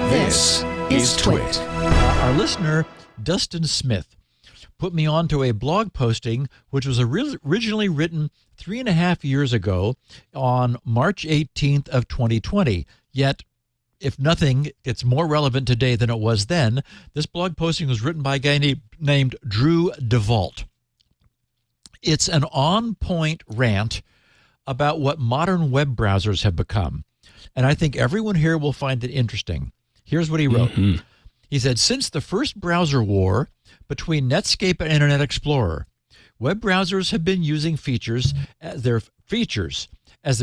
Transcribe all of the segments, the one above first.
This is TWiT. Our listener, Dustin Smith, put me onto a blog posting which was originally written 3.5 years ago on March 18th of 2020. Yet, if nothing, it's more relevant today than it was then. This blog posting was written by a guy named Drew DeVault. It's an on-point rant about what modern web browsers have become. And I think everyone here will find it interesting. Here's what he wrote. He said, since the first browser war between Netscape and Internet Explorer, web browsers have been using features as their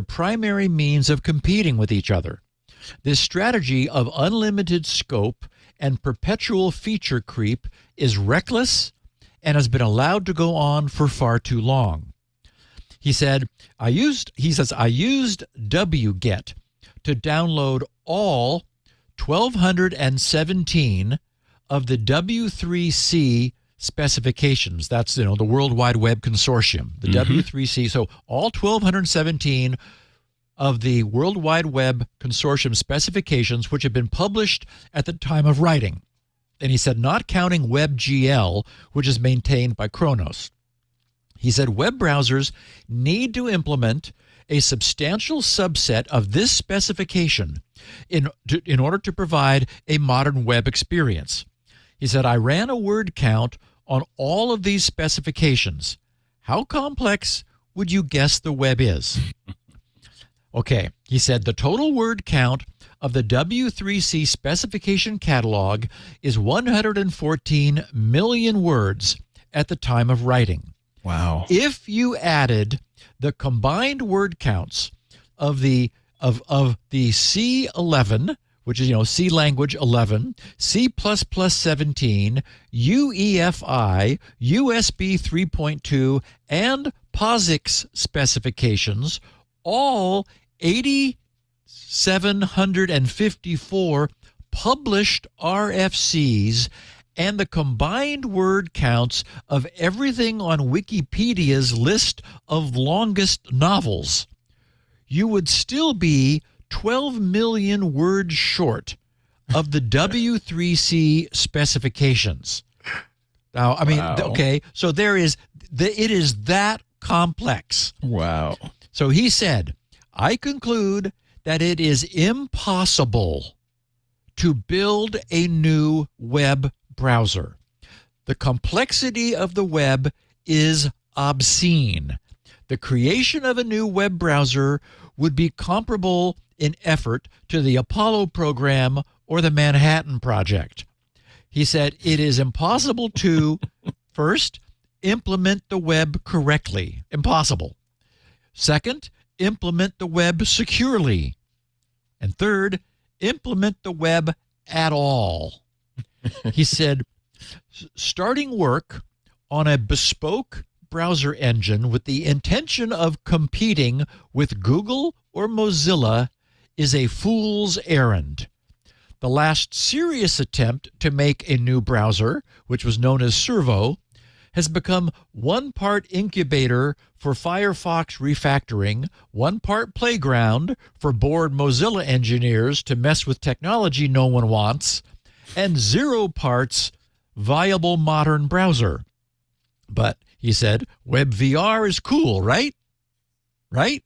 primary means of competing with each other. This strategy of unlimited scope and perpetual feature creep is reckless and has been allowed to go on for far too long. He said, I used wget to download all 1,217 of the W3C specifications. That's, the World Wide Web Consortium, the W3C. So all 1,217 of the World Wide Web Consortium specifications, which have been published at the time of writing. And he said, not counting WebGL, which is maintained by Kronos. He said, web browsers need to implement a substantial subset of this specification in order to provide a modern web experience. He said, I ran a word count on all of these specifications. How complex would you guess the web is? Okay, he said, the total word count of the W3C specification catalog is 114 million words at the time of writing. Wow. If you added the combined word counts of the C11, which is C language 11, C++ 17, UEFI, USB 3.2, and POSIX specifications, all 8,754 published RFCs, and the combined word counts of everything on Wikipedia's list of longest novels, you would still be 12 million words short of the W3C specifications. Now, I mean, okay, so it is that complex. Wow. So he said, I conclude that it is impossible to build a new web browser. The complexity of the web is obscene. The creation of a new web browser would be comparable in effort to the Apollo program or the Manhattan Project. He said it is impossible to, first, implement the web correctly. Impossible. Second, implement the web securely. And third, implement the web at all. He said, starting work on a bespoke browser engine with the intention of competing with Google or Mozilla is a fool's errand. The last serious attempt to make a new browser, which was known as Servo, has become one part incubator for Firefox refactoring, one part playground for bored Mozilla engineers to mess with technology no one wants, and 0 parts viable modern browser. But, he said, WebVR is cool, right? Right?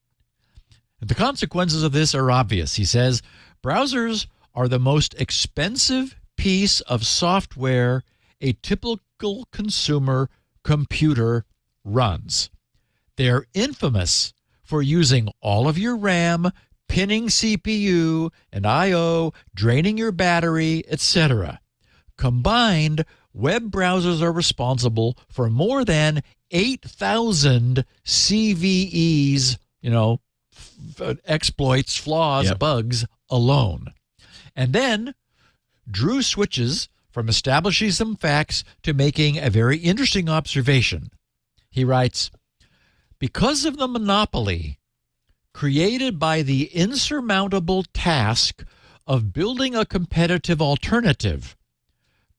And the consequences of this are obvious. He says, browsers are the most expensive piece of software a typical consumer computer runs. They're infamous for using all of your RAM, pinning CPU and I/O, draining your battery, etc. Combined, web browsers are responsible for more than 8,000 CVEs, exploits, flaws, bugs alone. And then Drew switches from establishing some facts to making a very interesting observation. He writes, because of the monopoly created by the insurmountable task of building a competitive alternative,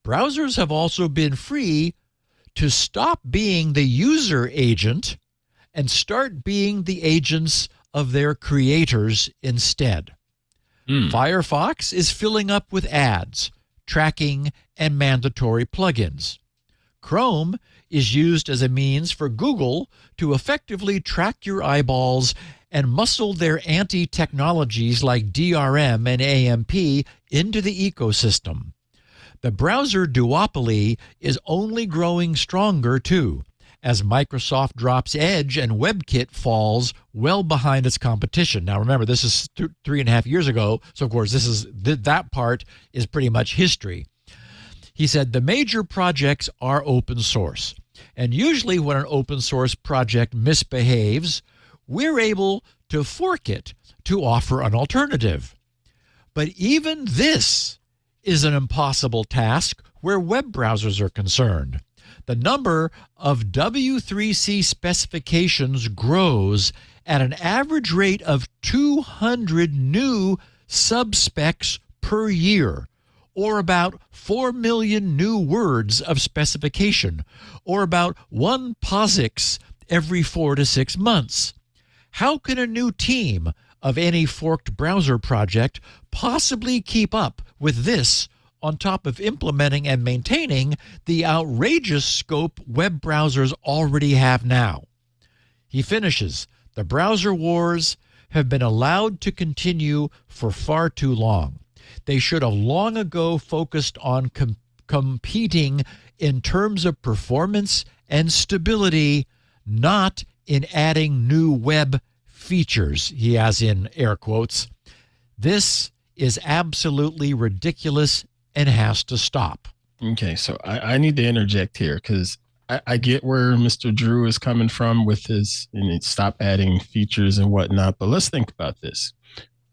browsers have also been free to stop being the user agent and start being the agents of their creators instead. Firefox is filling up with ads, tracking, and mandatory plugins. Chrome is used as a means for Google to effectively track your eyeballs and muscle their anti-technologies like DRM and AMP into the ecosystem. The browser duopoly is only growing stronger, too, as Microsoft drops Edge and WebKit falls well behind its competition. Now, remember, this is 3.5 years ago, so of course that part is pretty much history. He said the major projects are open source, and usually when an open source project misbehaves, we're able to fork it to offer an alternative. But even this is an impossible task where web browsers are concerned. The number of W3C specifications grows at an average rate of 200 new subspecs per year, or about 4 million new words of specification, or about 1 POSIX every 4 to 6 months. How can a new team of any forked browser project possibly keep up with this on top of implementing and maintaining the outrageous scope web browsers already have now? He finishes, the browser wars have been allowed to continue for far too long. They should have long ago focused on competing in terms of performance and stability, not in adding new web features, he has in air quotes. This is absolutely ridiculous and has to stop. Okay, so I need to interject here because I get where Mr. Drew is coming from with his stop adding features and whatnot, but let's think about this.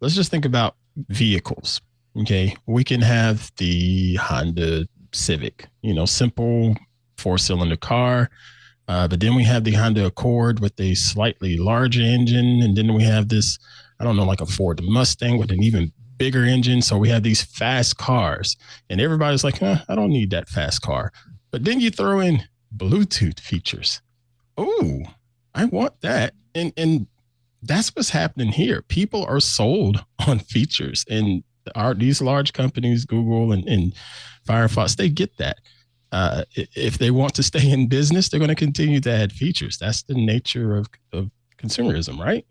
Let's just think about vehicles. Okay, we can have the Honda Civic, simple 4-cylinder car. But then we have the Honda Accord with a slightly larger engine. And then we have this, like a Ford Mustang with an even bigger engine. So we have these fast cars and everybody's like, I don't need that fast car. But then you throw in Bluetooth features. Oh, I want that. And that's what's happening here. People are sold on features, and these large companies, Google and Firefox, they get that. If they want to stay in business, they're going to continue to add features. That's the nature of consumerism, right?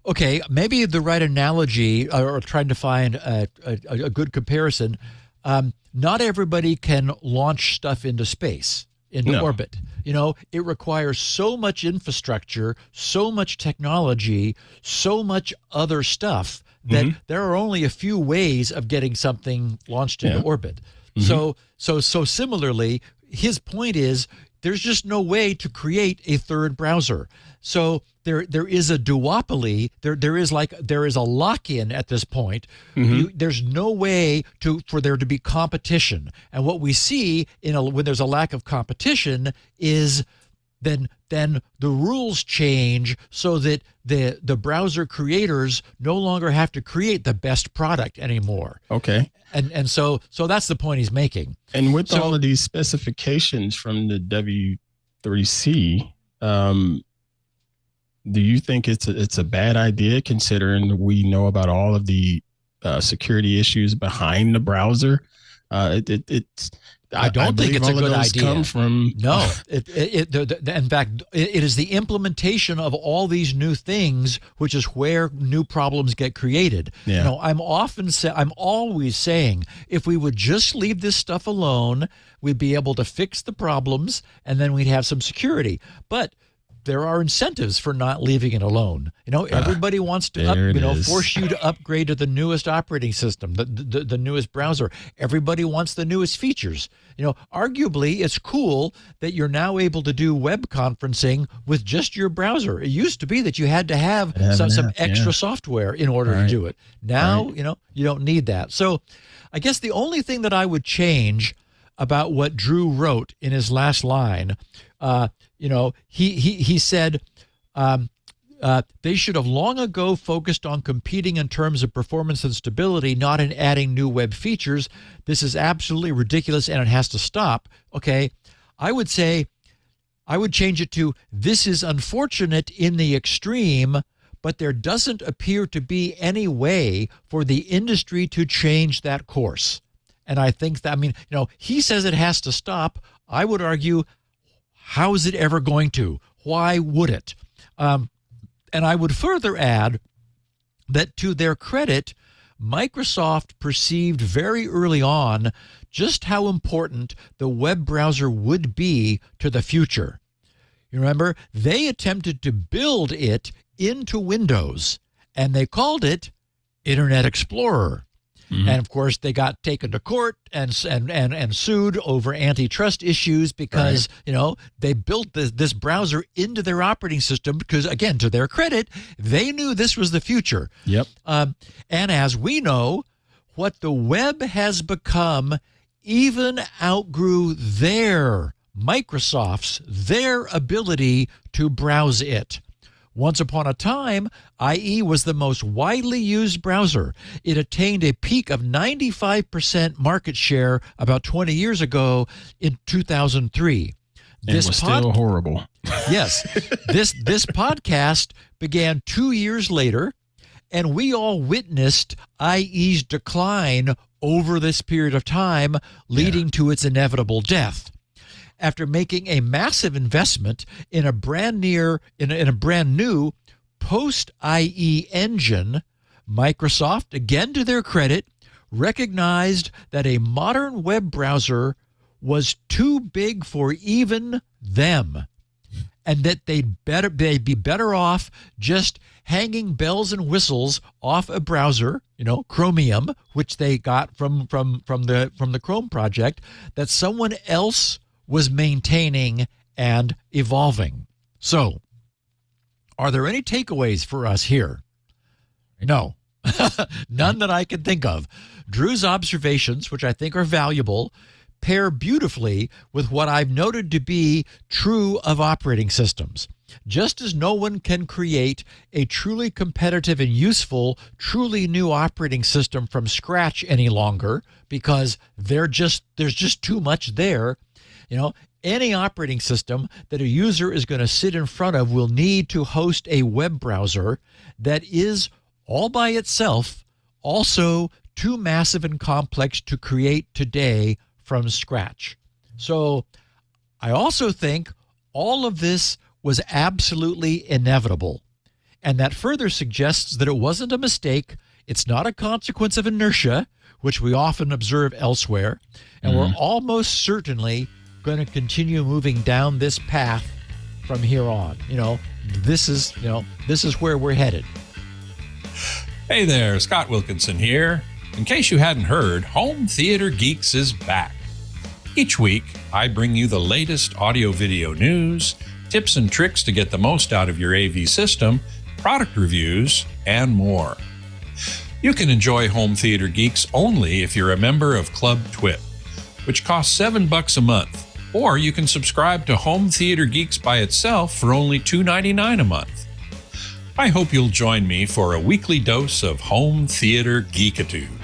Okay, maybe the right analogy, or trying to find a good comparison, not everybody can launch stuff into space, into orbit. It requires so much infrastructure, so much technology, so much other stuff that there are only a few ways of getting something launched into orbit. So similarly, his point is there's just no way to create a third browser. So there is a duopoly. There is a lock-in at this point. There's no way for there to be competition. And what we see when there's a lack of competition is then the rules change so that the browser creators no longer have to create the best product anymore. Okay. And so that's the point he's making. And with all of these specifications from the W3C, do you think it's a bad idea, considering we know about all of the security issues behind the browser? I don't think it's a good idea. Come from no, in fact, it is the implementation of all these new things, which is where new problems get created. Yeah. I'm always saying, if we would just leave this stuff alone, we'd be able to fix the problems, and then we'd have some security. But there are incentives for not leaving it alone. Everybody wants to force you to upgrade to the newest operating system, the newest browser. Everybody wants the newest features. Arguably, it's cool that you're now able to do web conferencing with just your browser. It used to be that you had to have some extra software in order to do it. Now, you don't need that. So I guess the only thing that I would change about what Drew wrote in his last line, he said they should have long ago focused on competing in terms of performance and stability, not in adding new web features. This is absolutely ridiculous and it has to stop. Okay, I would say I would change it to, this is unfortunate in the extreme, but there doesn't appear to be any way for the industry to change that course. And I think that, he says it has to stop. I would argue, how is it ever going to? Why would it? And I would further add that to their credit, Microsoft perceived very early on just how important the web browser would be to the future. You remember, they attempted to build it into Windows, and they called it Internet Explorer. Mm-hmm. And of course, they got taken to court and sued over antitrust issues because, they built this browser into their operating system because, again, to their credit, they knew this was the future. Yep. And as we know, what the web has become even outgrew Microsoft's ability to browse it. Once upon a time, IE was the most widely used browser. It attained a peak of 95% market share about 20 years ago in 2003. It was still horrible. Yes. This podcast began 2 years later, and we all witnessed IE's decline over this period of time, leading to its inevitable death. After making a massive investment in a brand new post-IE engine, Microsoft, again to their credit, recognized that a modern web browser was too big for even them, and that they'd be better off just hanging bells and whistles off a browser, Chromium, which they got from the Chrome project, that someone else was maintaining and evolving. So, are there any takeaways for us here? No. None that I can think of. Drew's observations, which I think are valuable, pair beautifully with what I've noted to be true of operating systems. Just as no one can create a truly competitive and useful, truly new operating system from scratch any longer because there's just too much there, any operating system that a user is going to sit in front of will need to host a web browser that is all by itself also too massive and complex to create today from scratch. So I also think all of this was absolutely inevitable. And that further suggests that it wasn't a mistake. It's not a consequence of inertia, which we often observe elsewhere. And we're almost certainly going to continue moving down this path from here on. This is where we're headed. Hey there, Scott Wilkinson here. In case you hadn't heard, Home Theater Geeks is back. Each week, I bring you the latest audio-video news, tips and tricks to get the most out of your AV system, product reviews, and more. You can enjoy Home Theater Geeks only if you're a member of Club TWiT, which costs $7 a month. Or you can subscribe to Home Theater Geeks by itself for only $2.99 a month. I hope you'll join me for a weekly dose of home theater geekitude.